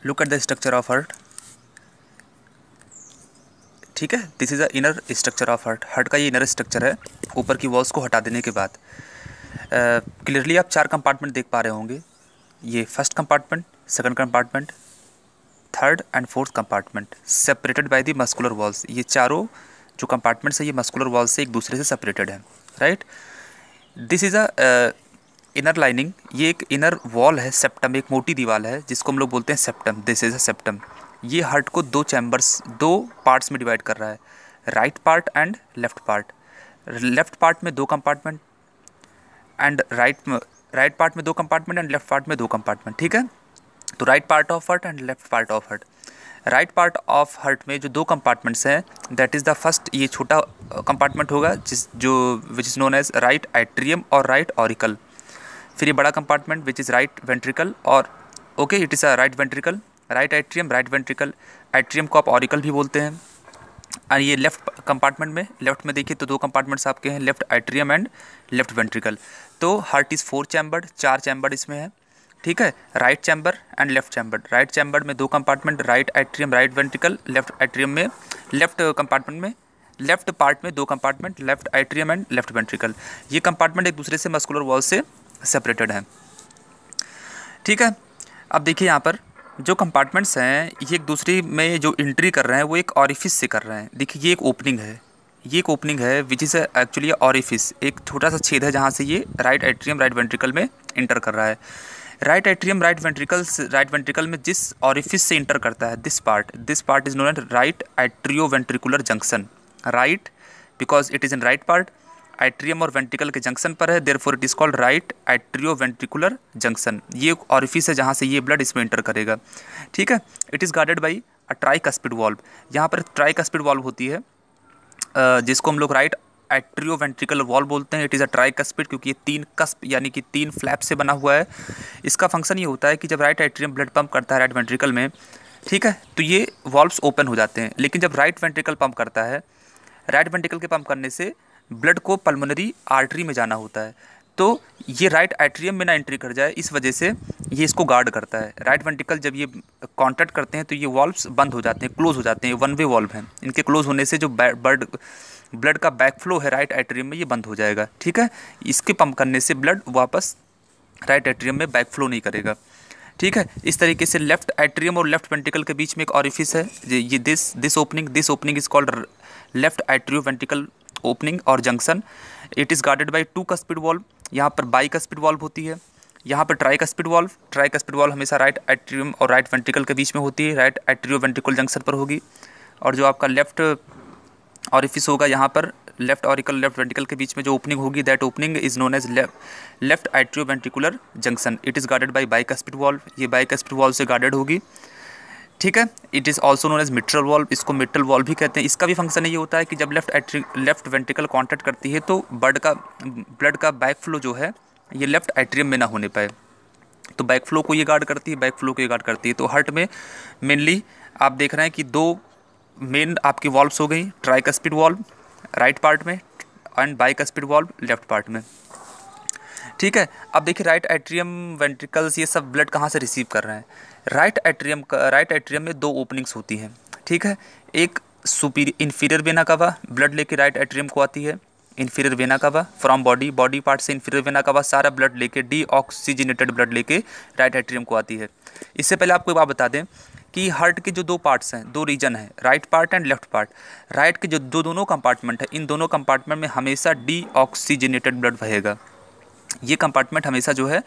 Look at the structure of heart. ठीक है, this is a inner structure of heart. Heart का ये inner structure है। ऊपर की वॉल्स को हटा देने के बाद क्लियरली आप 4 कंपार्टमेंट देख पा रहे होंगे। ये first compartment, second compartment, third and fourth compartment separated by the muscular walls. ये चारों जो कंपार्टमेंट्स है ये मस्कुलर वॉल्स से एक दूसरे से सेपरेटेड है, right. This is a inner lining. ये एक इनर वॉल है, सेप्टम, एक मोटी दीवार है जिसको हम लोग बोलते हैं septum. This is a septum. ये हार्ट को 2 चैम्बर्स, 2 पार्ट्स में डिवाइड कर रहा है, right part and left part. Left part में 2 कंपार्टमेंट एंड राइट पार्ट में 2 कंपार्टमेंट एंड लेफ्ट पार्ट में 2 कंपार्टमेंट। ठीक है, तो right part of heart and left part of heart. Right part of heart में जो 2 कंपार्टमेंट्स हैं, दैट इज़ द फर्स्ट, ये छोटा कंपार्टमेंट होगा which is known as right atrium और राइट ऑरिकल। फिर ये बड़ा compartment which is right ventricle और okay it is a right ventricle, right atrium, right ventricle. Atrium को आप ऑरिकल भी बोलते हैं। और ये लेफ्ट कंपार्टमेंट में, लेफ्ट में देखिए तो 2 कंपार्टमेंट्स आपके हैं, left atrium and left ventricle. तो हार्ट इज़ 4 चैम्बर्ड, 4 चैम्बर इसमें है। ठीक है, right chamber and left chamber. Right chamber में 2 compartment, right atrium, right ventricle. Left atrium में, लेफ्ट कंपार्टमेंट में, लेफ्ट पार्ट में 2 compartment, left atrium and left ventricle. ये कंपार्टमेंट एक दूसरे से मस्कुलर वॉल से सेपरेटेड है। ठीक है, अब देखिए यहाँ पर जो कंपार्टमेंट्स हैं ये एक दूसरे में जो एंट्री कर रहे हैं वो एक ऑरिफिस से कर रहे हैं। देखिए ये एक ओपनिंग है, ये एक ओपनिंग है विच इज़ एक्चुअली ऑरिफिस, एक छोटा सा छेद है जहाँ से ये राइट एट्रियम राइट वेंट्रिकल में इंटर कर रहा है। राइट एट्रियम राइट वेंट्रिकल में जिस ऑरिफिस से इंटर करता है, this part is known as right atrio ventricular junction. Right because it is in right part, atrium और वेंट्रिकल के जंक्शन पर है, therefore it is called right atrio ventricular junction. ये ऑरिफिस है जहाँ से ये ब्लड इसमें एंटर करेगा। ठीक है, it is guarded by a tricuspid valve. यहाँ पर ट्राइकस्पिड वॉल्व होती है जिसको हम लोग राइट एट्रियो वेंट्रिकल वॉल्व बोलते हैं। इट इज़ अ ट्राइकस्पिड क्योंकि ये 3 कस्प यानी कि 3 फ्लैप से बना हुआ है। इसका फंक्शन ये होता है कि जब राइट एट्रियम ब्लड पंप करता है राइट वेंट्रिकल में, ठीक है, तो ये वॉल्व्स ओपन हो जाते हैं। लेकिन जब राइट वेंट्रिकल पंप करता है, राइट वेंट्रिकल के पंप करने से ब्लड को पल्मोनरी आर्टरी में जाना होता है, तो ये राइट एट्रियम में ना एंट्री कर जाए, इस वजह से ये इसको गार्ड करता है। राइट वेंट्रिकल जब ये कॉन्टैक्ट करते हैं तो ये वॉल्व्स बंद हो जाते हैं, क्लोज हो जाते हैं। वन वे वॉल्व हैं, इनके क्लोज होने से जो ब्लड का बैक फ्लो है राइट एट्रियम में ये बंद हो जाएगा। ठीक है, इसके पंप करने से ब्लड वापस राइट एट्रियम में बैक फ्लो नहीं करेगा। ठीक है, इस तरीके से लेफ्ट एट्रियम और लेफ्ट वेंट्रिकल के बीच में एक ऑरिफिस है, ये this opening is called left atrio ventricle opening और junction. It is guarded by 2 cuspid valve. यहाँ पर बाइकस्पिड वॉल्व होती है, यहाँ पर ट्राइकस्पिड वॉल्व हमेशा राइट एट्रियम और राइट वेंट्रिकल के बीच में होती है, राइट एट्रियो वेंट्रिकल जंक्शन पर होगी। और जो आपका लेफ्ट ऑरिफिस होगा यहाँ पर लेफ्ट ऑरिकल लेफ्ट वेंट्रिकल के बीच में जो ओपनिंग होगी, that opening is known as left atrio ventricular junction. It is guarded by bicuspid valve, ये बाइकस्पिड वॉल्व से गार्डेड होगी। ठीक है, it is also known as mitral valve, इसको मिट्रल वॉल्व भी कहते हैं। इसका भी फंक्शन ये होता है कि जब लेफ्ट वेंट्रिकल कॉन्टैक्ट करती है तो ब्लड का बैक फ्लो जो है ये लेफ्ट एट्रियम में ना होने पाए, तो बैक फ्लो को ये गार्ड करती है, तो हार्ट में मेनली आप देख रहे हैं कि 2 मेन आपकी वॉल्व्स हो गई, ट्राइकस्पिड वॉल्व राइट पार्ट में and bicuspid valve left part में। ठीक है, अब देखिए राइट एट्रियम वेंट्रिकल्स ये सब ब्लड कहाँ से रिसीव कर रहे हैं। राइट एट्रियम में 2 ओपनिंग्स होती हैं। ठीक है, एक इंफीरियर वेना कावा ब्लड लेके राइट एट्रियम को आती है, इंफीरियर वेना कावा फ्रॉम बॉडी पार्ट से इंफीरियर वेना कावा सारा ब्लड लेके डीऑक्सीजनेटेड ब्लड लेके राइट एट्रियम को आती है। इससे पहले आपको एक बात बता दें कि हार्ट के जो 2 पार्ट्स हैं, 2 रीजन हैं, right part and left part. Right के जो दोनों कंपार्टमेंट है, इन दोनों कंपार्टमेंट में हमेशा डीऑक्सीजनेटेड ब्लड बहेगा। ये कंपार्टमेंट हमेशा जो है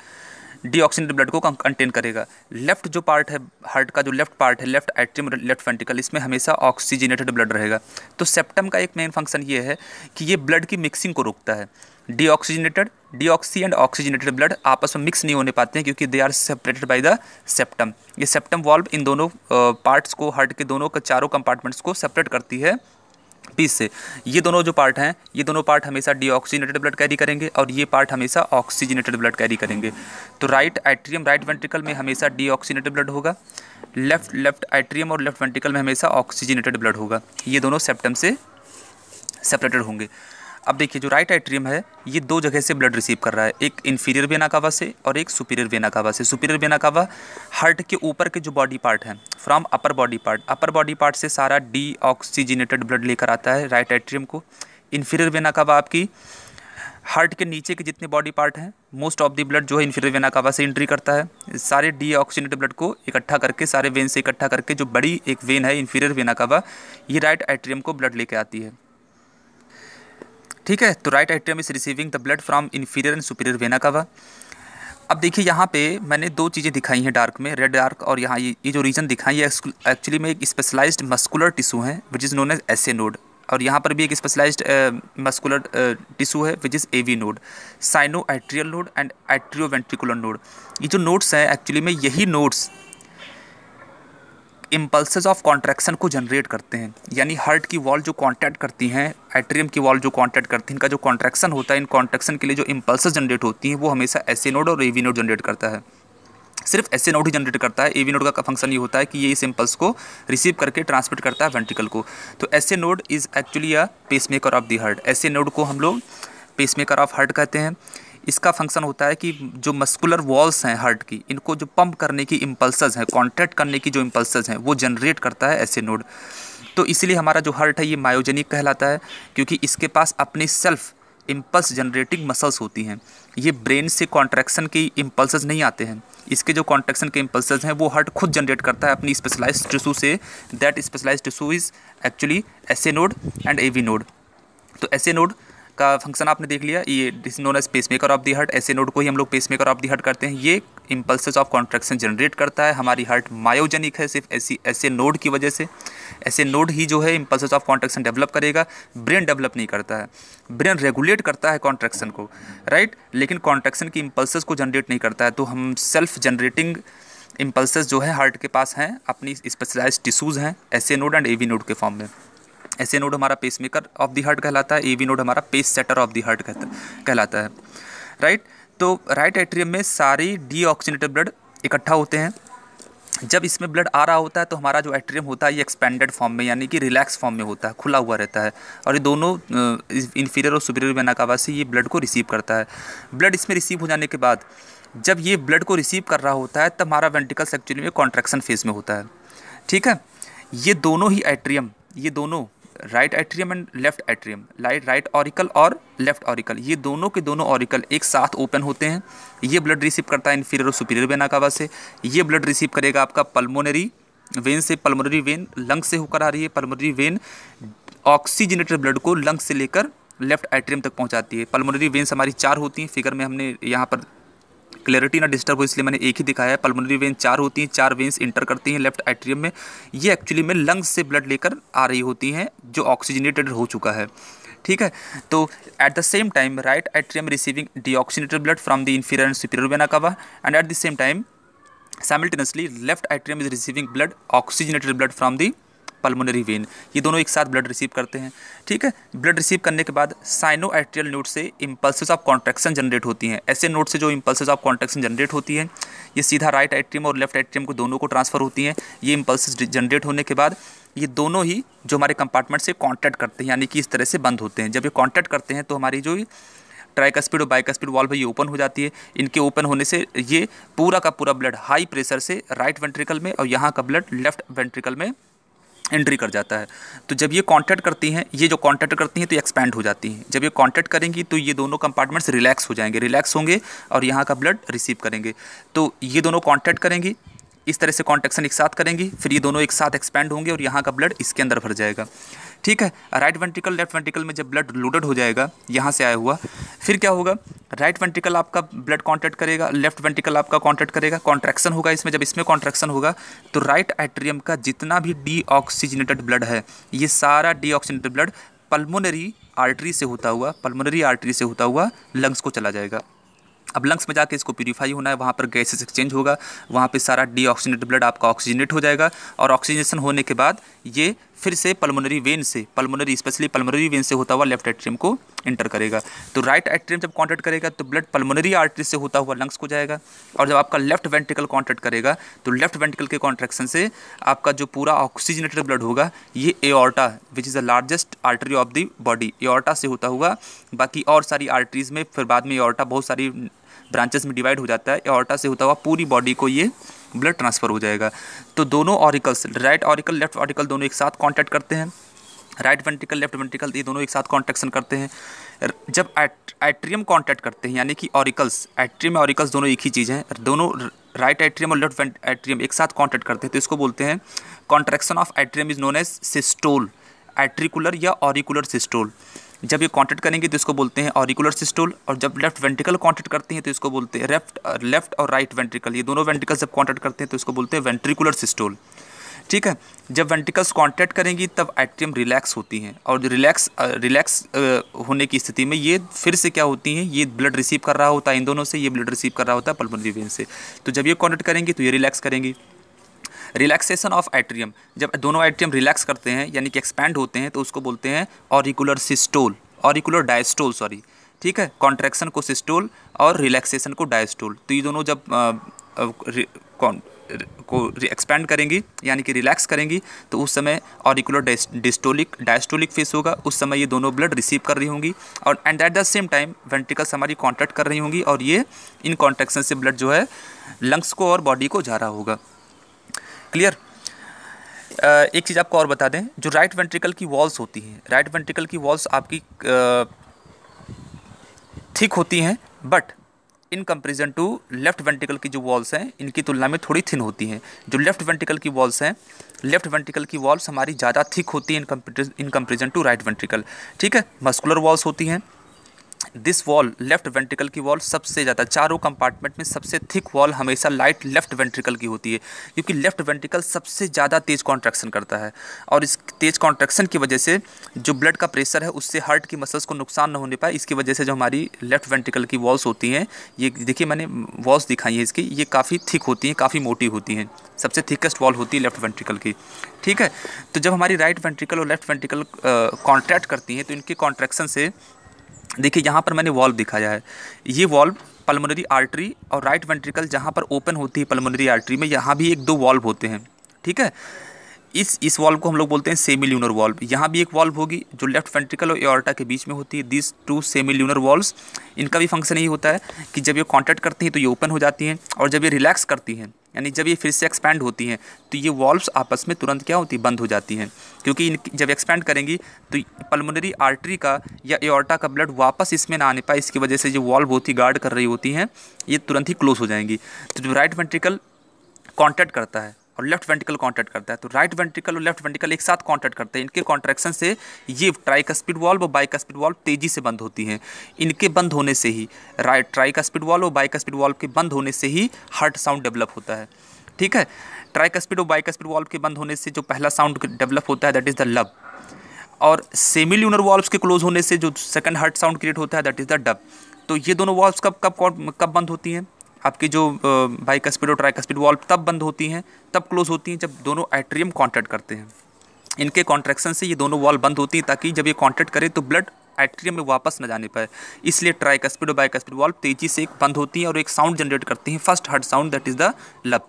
डीऑक्सीजनेटेड ब्लड को कंटेन करेगा। लेफ्ट जो पार्ट है हार्ट का, जो लेफ्ट पार्ट है लेफ्ट एट्रियम लेफ्ट वेंट्रिकल, इसमें हमेशा ऑक्सीजनेटेड ब्लड रहेगा। तो सेप्टम का एक मेन फंक्शन ये है कि ये ब्लड की मिक्सिंग को रोकता है। डीऑक्सी एंड ऑक्सीजनेटेड ब्लड आपस में मिक्स नहीं होने पाते हैं क्योंकि they are separated by the septum. ये सेप्टम वॉल्व इन दोनों पार्ट्स को, हार्ट के दोनों के चारों कंपार्टमेंट्स को सेपरेट करती है पीस से। ये दोनों जो पार्ट हैं, ये दोनों पार्ट हमेशा डीऑक्सीजनेटेड ब्लड कैरी करेंगे और ये पार्ट हमेशा ऑक्सीजनेटेड ब्लड कैरी करेंगे। तो राइट एट्रियम राइट वेंट्रिकल में हमेशा डीऑक्सीजनेटेड ब्लड होगा, लेफ्ट एट्रियम और लेफ्ट वेंट्रिकल में हमेशा ऑक्सीजनेटेड ब्लड होगा। ये दोनों सेप्टम से सेपरेटेड होंगे। अब देखिए जो राइट एट्रियम है ये दो जगह से ब्लड रिसीव कर रहा है, एक इन्फीरियर वेना कावा से और एक सुपीरियर वेना कावा से। सुपीरियर वेना कावा हार्ट के ऊपर के जो बॉडी पार्ट है, फ्रॉम अपर बॉडी पार्ट से सारा डीऑक्सीजनेटेड ब्लड लेकर आता है राइट एट्रियम को। इन्फीरियर वेना कावा आपकी हार्ट के नीचे के जितने बॉडी पार्ट हैं, मोस्ट ऑफ द ब्लड जो है इन्फीरियर वेना कावा से एंट्री करता है। सारे डीऑक्सीजनेटेड ब्लड को इकट्ठा करके, सारे वेन से इकट्ठा करके जो बड़ी एक वेन है इन्फीरियर वेना कावा, ये राइट एट्रियम को ब्लड लेके आती है। ठीक है, तो right atrium is receiving the blood from inferior and superior vena cava. अब देखिए यहाँ पे मैंने दो चीज़ें दिखाई हैं डार्क में, रेड डार्क, और यहाँ ये जो रीजन दिखाई है एक्चुअली में एक स्पेशलाइज्ड मस्कुलर टिश्यू है which is known as SA node, और यहाँ पर भी एक स्पेशलाइज्ड मस्कुलर टिश्यू है which is AV node, sino atrial node and atrioventricular node. ये जो नोड्स हैं एक्चुअली में यही नोड्स इम्पल्सेस ऑफ कॉन्ट्रैक्शन को जनरेट करते हैं, यानी हार्ट की वॉल जो कॉन्टैक्ट करती हैं, एट्रियम की वॉल जो कॉन्टैक्ट करती हैं, इनका जो कॉन्ट्रैक्शन होता है, इन कॉन्ट्रैक्शन के लिए जो इम्पल्सेस जनरेट होती हैं वो हमेशा एसए नोड और एवी नोड जनरेट करता है। सिर्फ एसए नोड ही जनरेट करता है, एवी नोड का फंक्शन ये होता है कि ये इस इम्पल्स को रिसीव करके ट्रांसमिट करता है वेंट्रिकल को। तो SA node is actually a pacemaker of the heart. SA node को हम लोग पेसमेकर ऑफ हार्ट कहते हैं। इसका फंक्शन होता है कि जो मस्कुलर वॉल्स हैं हार्ट की, इनको जो पंप करने की इम्पल्सेस हैं, कॉन्ट्रैक्ट करने की जो इम्पल्सेस हैं, वो जनरेट करता है एसए नोड। तो इसलिए हमारा जो हार्ट है ये मायोजेनिक कहलाता है, क्योंकि इसके पास अपनी सेल्फ इम्पल्स जनरेटिंग मसल्स होती हैं। ये ब्रेन से कॉन्ट्रैक्शन की इम्पल्सेस नहीं आते हैं, इसके जो कॉन्ट्रैक्शन के इम्पल्सेस हैं वो हार्ट खुद जनरेट करता है अपनी स्पेशलाइज्ड टिश्यू से। That specialized tissue is actually SA node and AV node. तो एसए नोड का फंक्शन आपने देख लिया, ये is known as pacemaker of the heart. SA node को ही हम लोग पेसमेकर ऑफ द हार्ट करते हैं। ये इम्पल्सेस ऑफ कॉन्ट्रैक्शन जनरेट करता है। हमारी हार्ट मायोजेनिक है सिर्फ एसए नोड की वजह से। एसए नोड ही जो है इम्पल्सेस ऑफ कॉन्ट्रैक्शन डेवलप करेगा, ब्रेन डेवलप नहीं करता है। ब्रेन रेगुलेट करता है कॉन्ट्रैक्शन को, राइट, लेकिन कॉन्ट्रैक्शन की इम्पल्सेस को जनरेट नहीं करता है। तो हम सेल्फ जनरेटिंग इम्पल्सेस जो है हार्ट के पास हैं, अपनी स्पेशलाइज्ड टिश्यूज़ हैं SA node and AV node के फॉर्म में। एसए नोड हमारा पेसमेकर ऑफ द हार्ट कहलाता है, एवी नोड हमारा pace setter of the heart कहलाता है, राइट। तो राइट एट्रियम में सारी डीऑक्सीजनेटेड ब्लड इकट्ठा होते हैं। जब इसमें ब्लड आ रहा होता है तो हमारा जो एट्रियम होता है ये एक्सपेंडेड फॉर्म में, यानी कि रिलैक्स फॉर्म में होता है, खुला हुआ रहता है, और ये दोनों इन्फीरियर और सुपीरियर वेना कावा से ये ब्लड को रिसीव करता है। ब्लड इसमें रिसीव हो जाने के बाद जब ये ब्लड को रिसीव कर रहा होता है तब हमारा वेंट्रिकल्स एक्चुअली में कॉन्ट्रैक्शन फेज में होता है, ठीक है। ये दोनों ही एट्रियम, ये दोनों right atrium and left atrium, right auricle और लेफ्ट ऑरिकल, ये दोनों के दोनों ऑरिकल एक साथ ओपन होते हैं। ये ब्लड रिसीव करता है इन्फीरियर और सुपीरियर वेना कावा से। ये ब्लड रिसीव करेगा आपका पल्मोनरी वेन से। पल्मोनरी वेन लंग से होकर आ रही है। पल्मोनरी वेन ऑक्सीजनेटेड ब्लड को लंग से लेकर लेफ्ट एट्रियम तक पहुंचाती है। पल्मोनरी वेन्स हमारी 4 होती हैं। फिगर में हमने यहाँ पर क्लैरिटी ना डिस्टर्ब हो इसलिए मैंने एक ही दिखाया है। पल्मोनरी वेन 4 होती हैं, 4 वेन्स इंटर करती हैं लेफ्ट एट्रियम में। ये एक्चुअली में लंग्स से ब्लड लेकर आ रही होती हैं जो ऑक्सीजनेटेड हो चुका है, ठीक है। तो at the same time right atrium receiving deoxygenated blood from the inferior and superior vena cava, and at the same time simultaneously left atrium is receiving blood oxygenated blood from the pulmonary vein. ये दोनों एक साथ blood receive करते हैं, ठीक है। Blood receive करने के बाद साइनो एट्रियल नोड से इम्पल्सेस ऑफ कॉन्ट्रैक्शन जनरेट होती हैं। ऐसे नोड से जो इम्पल्सेस ऑफ कॉन्ट्रैक्शन जनरेट होती हैं ये सीधा राइट एट्रियम और लेफ्ट एट्रियम को दोनों को ट्रांसफर होती हैं। ये इम्पल्सेस जनरेट होने के बाद ये दोनों ही जो हमारे कंपार्टमेंट से कॉन्टैक्ट करते हैं, यानी कि इस तरह से बंद होते हैं। जब ये कॉन्टैक्ट करते हैं तो हमारी जो ट्राइकस्पिड और बाइकस्पिड वॉल्व ये ओपन हो जाती है। इनके ओपन होने से ये पूरा का पूरा ब्लड हाई प्रेशर से राइट वेंट्रिकल में और यहाँ का ब्लड लेफ्ट वेंट्रिकल में एंट्री कर जाता है। तो जब ये कांटेक्ट करती हैं, ये जो कांटेक्ट करती हैं तो एक्सपैंड हो जाती हैं। जब ये कांटेक्ट करेंगी तो ये दोनों कंपार्टमेंट्स रिलैक्स हो जाएंगे, रिलैक्स होंगे और यहाँ का ब्लड रिसीव करेंगे। तो ये दोनों कांटेक्ट करेंगी, इस तरह से कॉन्ट्रैक्शन एक साथ करेंगी, फिर ये दोनों एक साथ एक्सपैंड होंगे और यहाँ का ब्लड इसके अंदर भर जाएगा, ठीक है। राइट वेंट्रिकल लेफ्ट वेंट्रिकल में जब ब्लड लोडेड हो जाएगा यहाँ से आया हुआ, फिर क्या होगा, राइट वेंट्रिकल आपका ब्लड कॉन्ट्रैक्ट करेगा, लेफ्ट वेंट्रिकल आपका कॉन्ट्रैक्ट करेगा, कॉन्ट्रैक्शन होगा इसमें। जब इसमें कॉन्ट्रैक्शन होगा तो राइट एट्रियम का जितना भी डीऑक्सीजनेटेड ब्लड है ये सारा डीऑक्सीजनेटेड ब्लड पल्मोनरी आर्टरी से होता हुआ लंग्स को चला जाएगा। अब लंग्स में जाके इसको प्यूरीफाई होना है, वहाँ पर गैसेस एक्सचेंज होगा, वहाँ पे सारा डीऑक्सीजनेटेड ब्लड आपका ऑक्सीजनेट हो जाएगा और ऑक्सीजनेशन होने के बाद ये फिर से पल्मोनरी वेन से, पल्मोनरी स्पेशली पल्मोनरी वेन से होता हुआ लेफ्ट एट्रियम को इंटर करेगा। तो राइट एट्रियम जब कॉन्ट्रैक्ट करेगा तो ब्लड पल्मोनरी आर्टरी से होता हुआ लंग्स को जाएगा, और जब आपका लेफ्ट वेंट्रिकल कॉन्ट्रैक्ट करेगा तो लेफ्ट वेंट्रिकल के कॉन्ट्रैक्शन से आपका जो पूरा ऑक्सीजनेटेड ब्लड होगा ये aorta which is the largest artery of the body, aorta से होता हुआ, बाकी और सारी आर्टरीज में फिर बाद में एओर्टा बहुत सारी ब्रांचेस में डिवाइड हो जाता है, एओर्टा से होता हुआ पूरी बॉडी को ये ब्लड ट्रांसफ़र हो जाएगा। तो दोनों auricles, right auricle left auricle दोनों एक साथ कॉन्टैक्ट करते हैं, राइट वेंट्रिकल लेफ्ट वेंट्रिकल ये दोनों एक साथ कॉन्ट्रैक्शन करते हैं। जब एट्रियम कॉन्टैक्ट करते हैं यानी कि ऑरिकल्स, एट्रियम और ऑरिकल्स दोनों एक ही चीज़ हैं, दोनों राइट एट्रियम और लेफ्ट एट्रियम एक साथ कॉन्टैक्ट करते हैं तो इसको बोलते हैं contraction of atrium is known as systole, atricular या ऑरिकुलर सिस्टोल। जब ये कॉन्टैक्ट करेंगे तो इसको बोलते हैं ऑरिकुलर सिस्टोल, और जब लेफ्ट वेंट्रिकल कॉन्टैक्ट करते हैं तो इसको बोलते हैं लेफ्ट और राइट वेंट्रिकल, ये दोनों वेंट्रिकल जब कॉन्टैक्ट करते हैं तो इसको बोलते हैं वेंट्रिकुलर सिस्टोल। ठीक है, जब वेंट्रिकल्स कॉन्टैक्ट करेंगी तब एट्रियम रिलैक्स होती हैं, और रिलैक्स होने की स्थिति में ये फिर से क्या होती हैं, ये ब्लड रिसीव कर रहा होता है इन दोनों से, ये ब्लड रिसीव कर रहा होता है पल्मोनरी वेन से। तो जब ये कॉन्टैक्ट करेंगी तो ये रिलैक्स करेंगी। रिलैक्सेशन ऑफ एट्रियम, जब दोनों एट्रियम रिलैक्स करते हैं यानी कि एक्सपैंड होते हैं तो उसको बोलते हैं auricular systole, auricular diastole sorry. ठीक है, कॉन्ट्रैक्शन को सिस्टोल और रिलैक्सेशन को डायस्टोल। तो ये दोनों जब को एक्सपैंड करेंगी यानी कि रिलैक्स करेंगी तो उस समय ऑरिकुलर डायस्टोलिक फेस होगा, उस समय ये दोनों ब्लड रिसीव कर रही होंगी, और and at the same time ventricles हमारी कॉन्ट्रैक्ट कर रही होंगी, और ये इन कॉन्ट्रैक्शन से ब्लड जो है लंग्स को और बॉडी को जा रहा होगा। क्लियर। एक चीज़ आपको और बता दें, जो राइट वेंट्रिकल की वॉल्स होती हैं, राइट वेंट्रिकल की वॉल्स आपकी थिक होती हैं, but in comparison to left ventricle की जो वॉल्स हैं इनकी तुलना में थोड़ी थिन होती हैं। जो लेफ्ट वेंट्रिकल की वॉल्स हैं, लेफ्ट वेंट्रिकल की वॉल्स हमारी ज़्यादा थिक होती हैं in comparison to right ventricle. ठीक है, मस्कुलर वॉल्स होती हैं। दिस वॉल, लेफ्ट वेंट्रिकल की वॉल सबसे ज़्यादा, चारों कंपार्टमेंट में सबसे थिक वॉल हमेशा लाइट लेफ्ट वेंट्रिकल की होती है, क्योंकि लेफ्ट वेंट्रिकल सबसे ज़्यादा तेज़ कॉन्ट्रैक्शन करता है, और इस तेज़ कॉन्ट्रैक्शन की वजह से जो ब्लड का प्रेशर है उससे हार्ट की मसल्स को नुकसान न होने पाए, इसकी वजह से जो हमारी लेफ्ट वेंट्रिकल की वॉल्स होती हैं, ये देखिए मैंने वॉल्स दिखाई है इसकी, ये काफ़ी थिक होती हैं, काफ़ी मोटी होती हैं, सबसे थिकेस्ट वॉल होती है लेफ्ट वेंट्रिकल की। ठीक है, तो जब हमारी राइट वेंट्रिकल और लेफ्ट वेंट्रिकल कॉन्ट्रैक्ट करती हैं तो इनके कॉन्ट्रैक्शन से, देखिए यहाँ पर मैंने वॉल्व दिखाया है, ये वॉल्व पल्मोनरी आर्टरी और राइट वेंट्रिकल जहाँ पर ओपन होती है पल्मोनरी आर्टरी में, यहाँ भी एक दो वॉल्व होते हैं। ठीक है, इस वॉल्व को हम लोग बोलते हैं सेमी ल्यूनर वॉल्व। यहाँ भी एक वॉल्व होगी जो लेफ्ट वेंट्रिकल और एओर्टा के बीच में होती है। This two semi lunar valves, इनका भी फंक्शन यही होता है कि जब ये कॉन्टैक्ट करती हैं तो ये ओपन हो जाती हैं, और जब ये रिलैक्स करती हैं यानी जब ये फिर से एक्सपैंड होती हैं तो ये वॉल्व्स आपस में तुरंत क्या होती है, बंद हो जाती हैं, क्योंकि जब एक्सपैंड करेंगी तो पल्मोनरी आर्टरी का या एओर्टा का ब्लड वापस इसमें ना आने पाए, इसकी वजह से जो वॉल्व होती गार्ड कर रही होती हैं ये तुरंत ही क्लोज हो जाएंगी। तो जो राइट वेंट्रिकल कॉन्टैक्ट करता है और लेफ्ट वेंट्रिकल कॉन्टैक्ट करता है, तो राइट वेंट्रिकल और लेफ्ट वेंट्रिकल एक साथ कॉन्टैक्ट करते हैं, इनके कॉन्ट्रैक्शन से ये ट्राइकस्पिड वॉल्व और बाइकस्पिड वॉल्व तेजी से बंद होती हैं। इनके बंद होने से ही, राइट ट्राइकस्पिड वॉल्व और बाइकस्पिड वॉल्व के बंद होने से ही हार्ट साउंड डेवलप होता है। ठीक है, ट्राइकस्पिड और बाइकस्पिड वॉल्व के बंद होने से जो पहला साउंड डेवलप होता है दैट इज़ द लब, और सेमी ल्यूनर वॉल्व्स के क्लोज होने से जो सेकंड हार्ट साउंड क्रिएट होता है दैट इज़ द डब। तो ये दोनों वॉल्व्स कब बंद होती हैं, आपकी जो बाइकस्पिड और ट्राइकस्पिड वॉल्व तब बंद होती हैं, तब क्लोज होती हैं जब दोनों एट्रियम कॉन्टैक्ट करते हैं। इनके कॉन्ट्रैक्शन से ये दोनों वॉल्व बंद होती हैं ताकि जब ये कॉन्टैक्ट करे तो ब्लड एट्रियम में वापस न जाने पाए, इसलिए ट्राइकस्पिड और बाइकस्पिड वॉल्व तेजी से बंद होती हैं और एक साउंड जनरेट करती हैं, first heart sound that is the लब।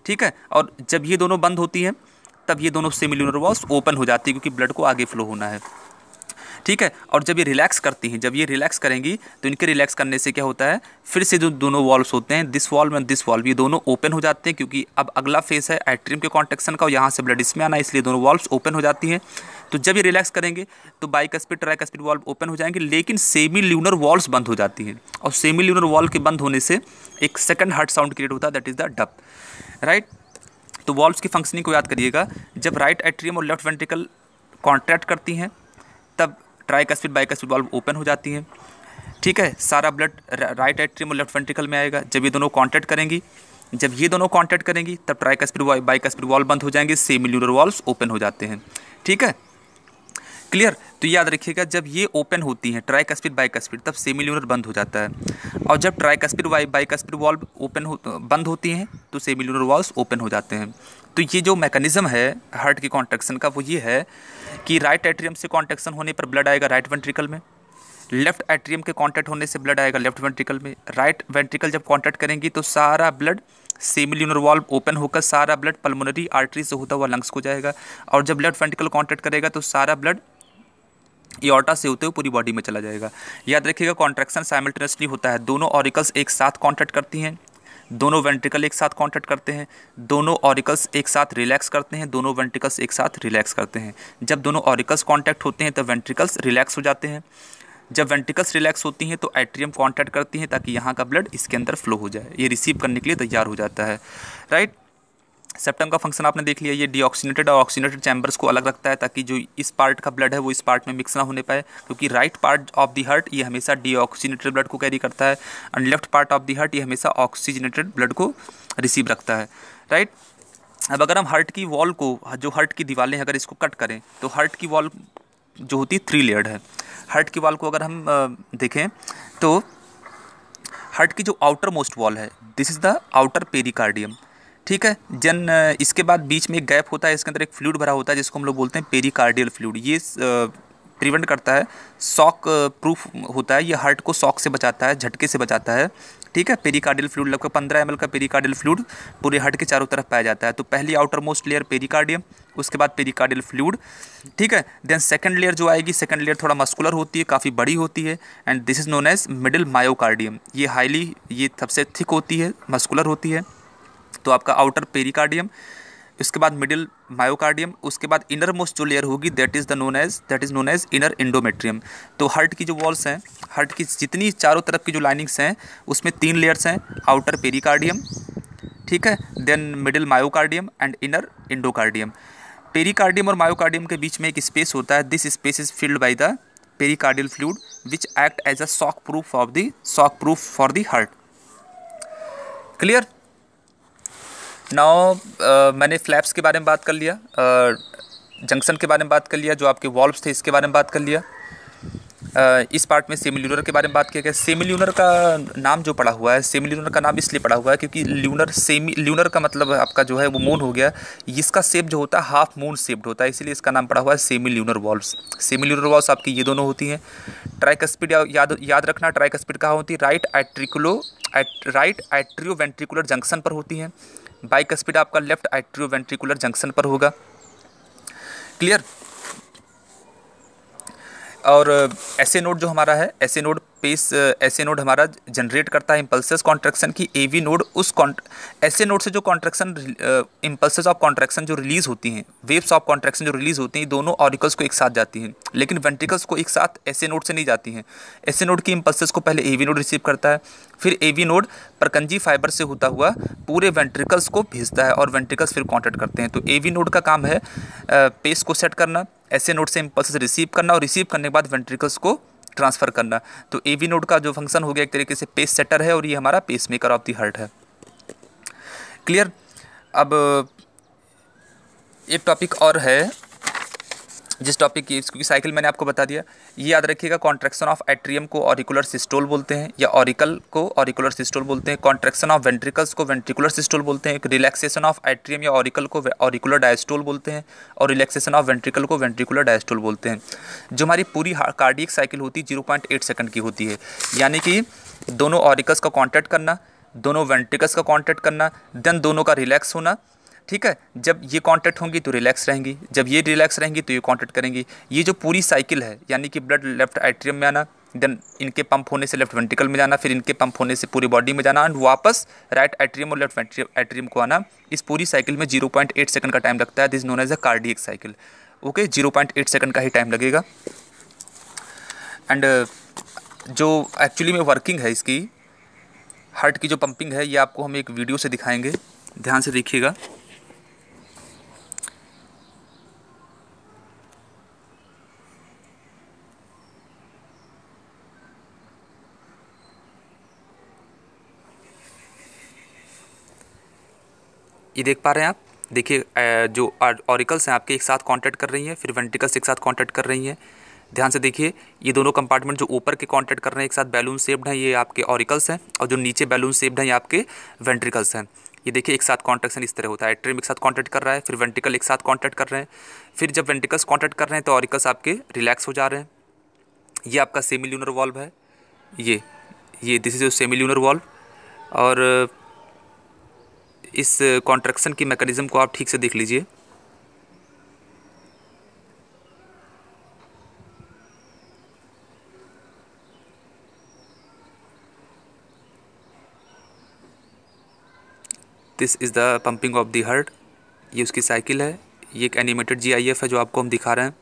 ठीक है, और जब ये दोनों बंद होती हैं तब ये दोनों सेमी ल्यूनर वॉल्व्स ओपन हो जाती है क्योंकि ब्लड को आगे फ्लो होना है। ठीक है, और जब ये रिलैक्स करती हैं, जब ये रिलैक्स करेंगी तो इनके रिलैक्स करने से क्या होता है, फिर से जो दोनों वॉल्व्स होते हैं, this valve and this valve, ये दोनों ओपन हो जाते हैं क्योंकि अब अगला फेस है एट्रियम के कॉन्ट्रैक्शन का और यहाँ से ब्लड इसमें आना है, इसलिए दोनों वॉल्व्स ओपन हो जाती हैं। तो जब ये रिलैक्स करेंगे तो बाइकस्पिड ट्राइकस्पिड वॉल्व ओपन हो जाएंगे, लेकिन सेमी ल्यूनर वॉल्व्स बंद हो जाती हैं, और सेमी ल्यूनर वॉल्व के बंद होने से एक सेकंड हार्ट साउंड क्रिएट होता है that is the dub. Right, तो वॉल्व्स की फंक्शनिंग को याद करिएगा, जब राइट एट्रियम और लेफ्ट वेंट्रिकल कॉन्ट्रैक्ट करती हैं तब ट्राइकस्पिड बाइकस्पिड वॉल्व ओपन हो जाती हैं। ठीक है, सारा ब्लड राइट एट्रियम और लेफ्ट वेंट्रिकल में आएगा। जब ये दोनों कॉन्टैक्ट करेंगी, जब ये दोनों कॉन्टैक्ट करेंगी तब ट्राइकस्पिड बाइकस्पिड वॉल्व बंद हो जाएंगे, सेमी ल्यूनर वॉल्व्स ओपन हो जाते हैं। ठीक है, क्लियर। तो याद रखिएगा, जब ये ओपन होती हैं ट्राइकस्पिड बाइकस्पिड, तब सेमिल्यूनर बंद हो जाता है, और जब ट्राइकस्पिड बाइकस्पिड वॉल्व बंद होती हैं तो सेमिल्यूनर वॉल्व्स ओपन हो जाते हैं। तो ये जो मैकेनिज्म है हार्ट की कॉन्ट्रैक्शन का, वो ये है कि राइट एट्रियम से कॉन्ट्रैक्शन होने पर ब्लड आएगा राइट वेंट्रिकल में, लेफ्ट एट्रियम के कांटेक्ट होने से ब्लड आएगा लेफ्ट वेंट्रिकल में। राइट वेंट्रिकल जब कांटेक्ट करेंगी तो सारा ब्लड सेमिल्यूनर वॉल्व ओपन होकर सारा ब्लड पल्मोनरी आर्टरी से होता हुआ लंग्स को जाएगा, और जब लेफ्ट वेंट्रिकल कांटेक्ट करेगा तो सारा ब्लड एओर्टा से होते हुए पूरी बॉडी में चला जाएगा। याद रखिएगा, कॉन्ट्रैक्शन साइमल्टेनियसली होता है, दोनों ऑरिकल्स एक साथ कांटेक्ट करती हैं, दोनों वेंट्रिकल एक साथ कांटेक्ट करते हैं, दोनों ऑरिकल्स एक साथ रिलैक्स करते हैं, दोनों वेंट्रिकल्स एक साथ रिलैक्स करते हैं। जब दोनों ऑरिकल्स कांटेक्ट होते हैं तब वेंट्रिकल्स रिलैक्स हो जाते हैं, जब वेंट्रिकल्स रिलैक्स होती हैं तो एट्रियम कांटेक्ट करती हैं ताकि यहाँ का ब्लड इसके अंदर फ्लो हो जाए, ये रिसीव करने के लिए तैयार हो जाता है, राइट। सेप्टम का फंक्शन आपने देख लिया, ये डीऑक्सीनेटेड और ऑक्सीनेटेड चैम्बर्स को अलग रखता है ताकि जो इस पार्ट का ब्लड है वो इस पार्ट में मिक्स ना होने पाए, क्योंकि right part of the heart ये हमेशा डीऑक्सीनेटेड ब्लड को कैरी करता है, and left part of the heart ये हमेशा ऑक्सीजनेटेड ब्लड को रिसीव रखता है, राइट। अब अगर हम हार्ट की वॉल को, जो हार्ट की दीवारें अगर इसको कट करें तो हार्ट की वॉल जो होती है 3 लेयर्ड है। हार्ट की वॉल को अगर हम देखें तो हार्ट की जो आउटर मोस्ट वॉल है, this is the outer pericardium, ठीक है। इसके बाद बीच में एक गैप होता है, इसके अंदर एक फ्लूइड भरा होता है जिसको हम लोग बोलते हैं पेरिकार्डियल फ्लूइड। ये प्रिवेंट करता है, शॉक प्रूफ होता है, ये हार्ट को शॉक से बचाता है, झटके से बचाता है, ठीक है। पेरिकार्डियल फ्लूइड लगभग 15 ml का पेरिकार्डियल फ्लूइड पूरे हार्ट के चारों तरफ पाया जाता है। तो पहली आउटर मोस्ट लेयर पेरिकार्डियम, उसके बाद पेरिकार्डियल फ्लूइड, ठीक है। देन सेकंड लेयर जो आएगी, सेकंड लेयर थोड़ा मस्कुलर होती है, काफ़ी बड़ी होती है, and this is known as middle myocardium. ये सबसे थिक होती है, मस्कुलर होती है। तो आपका आउटर पेरिकार्डियम, इसके बाद मिडिल मायोकार्डियम, उसके बाद इनर मोस्ट जो लेयर होगी that is known as inner endometrium. तो हार्ट की जो वॉल्स हैं, हार्ट की जितनी चारों तरफ की जो लाइनिंग्स हैं उसमें 3 लेयर्स हैं, आउटर पेरिकार्डियम, ठीक है, then middle myocardium and inner endocardium. Pericardium और मायोकार्डियम के बीच में एक स्पेस होता है, this space is filled by the pericardial fluid which act as a shock proof for the heart. Clear. Now मैंने फ्लैप्स के बारे में बात कर लिया, जंक्शन के बारे में बात कर लिया, जो आपके वॉल्व्स थे इसके बारे में बात कर लिया। इस पार्ट में सेमिल्यूनर के बारे में बात किया गया। सेमिल्यूनर का नाम जो पड़ा हुआ है, सेमिल्यूनर का नाम इसलिए पड़ा हुआ है क्योंकि ल्यूनर का मतलब आपका जो है वो मून हो गया, इसका शेप जो होता है हाफ मून शेप्ड होता है, इसीलिए इसका नाम पड़ा हुआ है सेमिल्यूनर वॉल्व्स। सेमिल्यूनर वॉल्व्स आपकी ये दोनों होती हैं। ट्राइकस्पिड याद रखना, ट्राइकस्पिड कहाँ होती है, राइट एट्रियो वेंट्रिकुलर जंक्शन पर होती हैं। बाइकस्पिड आपका लेफ्ट एट्रियो वेंट्रिकुलर जंक्शन पर होगा। क्लियर। और ऐसे नोड जो हमारा है, ऐसे नोड हमारा जनरेट करता है इम्पल्सेस कॉन्ट्रैक्शन की। एवी नोड ऐसे नोड से जो कॉन्ट्रैक्शन इम्पल्सेस ऑफ कॉन्ट्रैक्शन जो रिलीज होती हैं, वेव्स ऑफ कॉन्ट्रैक्शन जो रिलीज होती हैं, दोनों ऑरिकल्स को एक साथ जाती हैं, लेकिन वेंट्रिकल्स को एक साथ ऐसे नोड से नहीं जाती हैं। ऐसे नोड की इम्पल्सेस को पहले एवी नोड रिसीव करता है, फिर एवी नोड परकंजी फाइबर से होता हुआ पूरे वेंट्रिकल्स को भेजता है और वेंट्रिकल्स फिर कॉन्टैक्ट करते हैं। तो एवी नोड का काम है पेस को सेट करना, ऐसे नोड से इम्पल्सेस रिसीव करना और रिसीव करने के बाद वेंट्रिकल्स को ट्रांसफ़र करना। तो एवी नोड का जो फंक्शन हो गया एक तरीके से पेस सेटर है, और ये हमारा pacemaker of the heart है। क्लियर। अब एक टॉपिक और है, जिस टॉपिक की क्योंकि साइकिल मैंने आपको बता दिया, ये याद रखिएगा, कॉन्ट्रैक्शन ऑफ एट्रियम को ऑरिकुलर सिस्टोल बोलते हैं, या ऑरिकल को ऑरिकुलर सिस्टोल बोलते हैं। कॉन्ट्रैक्शन ऑफ वेंट्रिकल्स को वेंट्रिकुलर सिस्टोल बोलते हैं। रिलैक्सेशन ऑफ एट्रियम या ऑरिकल को ऑरिकुलर डायस्टोल बोलते हैं, और रिलैक्सेशन ऑफ वेंट्रिकल को वेंट्रिकुलर डायस्टोल बोलते हैं। जो हमारी पूरी कार्डियक साइकिल होती है 0.8 सेकंड की होती है, यानी कि दोनों ऑरिकल्स का कॉन्टैक्ट करना, दोनों वेंट्रिकल्स का कॉन्टैक्ट करना, देन दोनों का रिलैक्स होना, ठीक है। जब ये कांटेक्ट होंगी तो रिलैक्स रहेंगी, जब ये रिलैक्स रहेंगी तो ये कांटेक्ट करेंगी। ये जो पूरी साइकिल है, यानी कि ब्लड लेफ्ट एट्रियम में आना, देन इनके पंप होने से लेफ्ट वेंट्रिकल में जाना, फिर इनके पंप होने से पूरी बॉडी में जाना, एंड वापस राइट एट्रियम और लेफ्ट एट्रियम को आना, इस पूरी साइकिल में 0.8 सेकंड का टाइम लगता है। This known as a cardiac cycle. Okay, 0.8 second का ही टाइम लगेगा। एंड जो एक्चुअली में वर्किंग है इसकी, हार्ट की जो पंपिंग है, ये आपको हम एक वीडियो से दिखाएंगे, ध्यान से देखिएगा। ये देख पा रहे हैं आप, देखिए जो ऑरिकल्स हैं आपके एक साथ कांटेक्ट कर रही हैं, फिर वेंट्रिकल्स एक साथ कांटेक्ट कर रही हैं। ध्यान से देखिए, ये दोनों कंपार्टमेंट जो ऊपर के कांटेक्ट कर रहे हैं एक साथ बैलून शेप्ड हैं, ये आपके ऑरिकल्स हैं, और जो नीचे बैलून शेप्ड हैं ये आपके वेंट्रिकल्स हैं। ये देखिए एक साथ कॉन्ट्रैक्शन इस तरह होता है, एट्रियम एक साथ कांटेक्ट कर रहा है, फिर वेंट्रिकल एक साथ कांटेक्ट कर रहे हैं, फिर जब वेंट्रिकल्स कांटेक्ट कर रहे हैं तो ऑरिकल्स आपके रिलैक्स हो जा रहे हैं। ये आपका सेमील्यूनर वॉल्व है, ये दिस इज सेमील्यूनर वॉल्व। और इस कॉन्ट्रैक्शन की मैकेनिज्म को आप ठीक से देख लीजिए। This is the pumping of the heart, ये उसकी साइकिल है। ये एक एनिमेटेड GIF है जो आपको हम दिखा रहे हैं।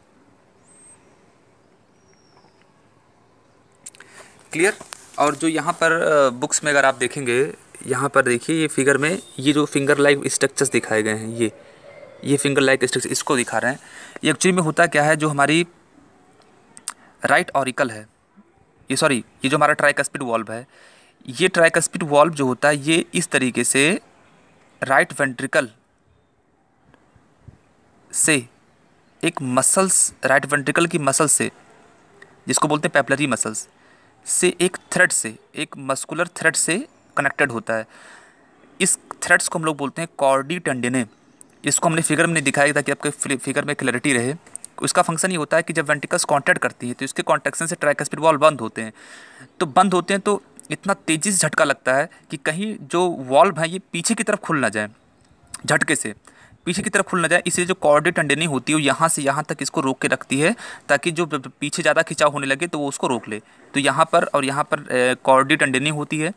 क्लियर। और जो यहाँ पर बुक्स में अगर आप देखेंगे, यहाँ पर देखिए ये फिगर में ये जो फिंगर लाइक स्ट्रक्चर्स दिखाए गए हैं, ये फिंगर लाइक स्ट्रक्चर इसको दिखा रहे हैं। ये एक्चुअली में होता क्या है, जो हमारी राइट ऑरिकल है, ये जो हमारा ट्राइकस्पिड वॉल्व है, ये ट्राइकस्पिड वॉल्व जो होता है ये इस तरीके से राइट वेंट्रिकल से एक मसल्स, राइट वेंट्रिकल की मसल से, जिसको बोलते हैं पेपलरी मसल्स से, एक थ्रेड से, एक मस्कुलर थ्रेड से कनेक्टेड होता है। इस थ्रेड्स को हम लोग बोलते हैं कॉर्डी टेंडिने। इसको हमने फिगर में नहीं दिखाया ताकि आपके फिगर में क्लैरिटी रहे। उसका फंक्शन ये होता है कि जब वेंट्रिकल्स कॉन्ट्रैक्ट करती है तो इसके कॉन्ट्रैक्शन से ट्राइकस्पिड वॉल्व बंद होते हैं। तो इतना तेज़ी से झटका लगता है कि कहीं जो वॉल्व है ये पीछे की तरफ खुल ना जाए, झटके से पीछे की तरफ खुल ना जाए। इसलिए जो कॉर्डी टेंडिनी होती है वो यहाँ से यहाँ तक इसको रोक के रखती है, ताकि जो पीछे ज़्यादा खिंचाव होने लगे तो वो उसको रोक ले। तो यहाँ पर और यहाँ पर कॉर्डी टेंडिनी होती है,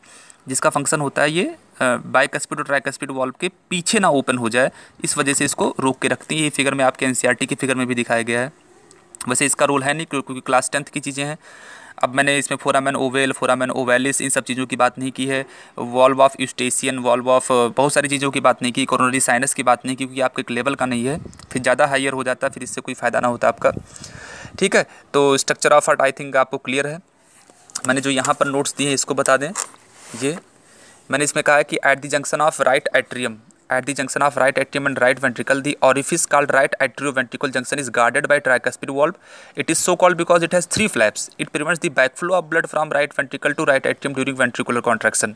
जिसका फंक्शन होता है ये बाइकस्पिड और ट्राइकस्पिड वॉल्व के पीछे ना ओपन हो जाए, इस वजह से इसको रोक के रखती है। ये फिगर में आपके NCERT की फिगर में भी दिखाया गया है। वैसे इसका रोल है नहीं क्योंकि क्लास 10th की चीज़ें हैं। अब मैंने इसमें फोरामेन ओवेल, फोरामेन ओवेलिस, इन सब चीज़ों की बात नहीं की है। Valve of Eustachian, valve of बहुत सारी चीज़ों की बात नहीं की, कोरोनरी साइनस की बात नहीं की, क्योंकि आपके एक लेवल का नहीं है, फिर ज़्यादा हायर हो जाता है, फिर इससे कोई फ़ायदा ना होता आपका। ठीक है, तो structure of heart I think आपको क्लियर है। मैंने जो यहाँ पर नोट्स दिए हैं इसको बता दें। ये मैंने इसमें कहा है कि at the junction of right atrium and right ventricle, the orifice called right atrioventricular junction is guarded by tricuspid valve. It is so called because it has 3 flaps. It prevents the backflow of blood from right ventricle to right atrium during ventricular contraction.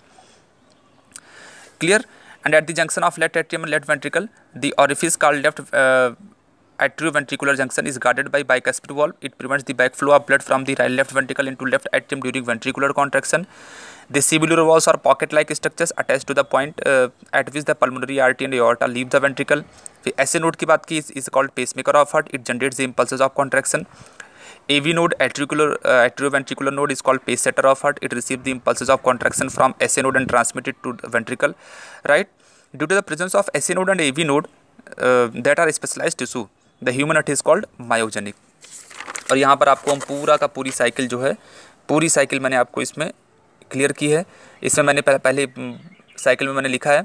Clear? And at the junction of left atrium and left ventricle, the orifice called left atrioventricular junction is guarded by bicuspid valve. It prevents the backflow of blood from the left ventricle into left atrium during ventricular contraction. The sibilular valves are pocket-like structures attached to the point at which the pulmonary artery and aorta leave the ventricle. फिर ऐसे node की बात की, is called pacemaker of heart. It generates the impulses of contraction. AV node, atrioventricular node, is called pace setter of heart. It receives the impulses of contraction from SA node and transmit it to the ventricle. Right? Due to the presence of SA node and AV node that are specialized tissue, the human heart is called myogenic. और यहाँ पर आपको हम पूरा का पूरी cycle जो है, पूरी साइकिल मैंने आपको इसमें क्लियर की है। इसमें मैंने पहले साइकिल में मैंने लिखा है,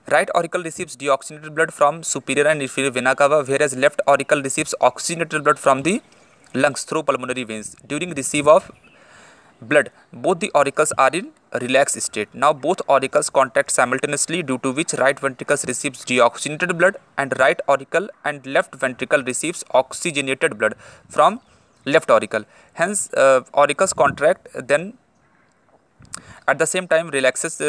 right auricle receives deoxygenated blood from superior and inferior vena cava, whereas left auricle receives oxygenated blood from the lungs through pulmonary veins. During receive of blood, both the auricles are in relaxed state. Now both auricles contract simultaneously, due to which right ventricle receives deoxygenated blood and right auricle and left ventricle receives oxygenated blood from left auricle. Hence auricles contract, then at the same time relaxes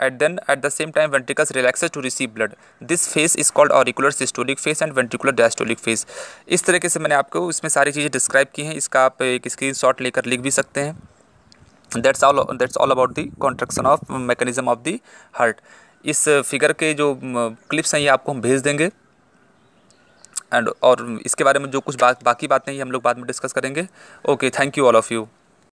at the same time ventricles relaxes to receive blood. This phase is called auricular systolic phase and ventricular diastolic phase. इस तरीके से मैंने आपको इसमें सारी चीज़ें describe की हैं। इसका आप एक स्क्रीनशॉट लेकर लिख भी सकते हैं। That's all about the contraction of mechanism of the heart. इस फिगर के जो क्लिप्स हैं ये आपको हम भेज देंगे, और इसके बारे में जो कुछ बाकी बातें हैं ये हम लोग बाद में डिस्कस करेंगे। Okay, thank you all of you.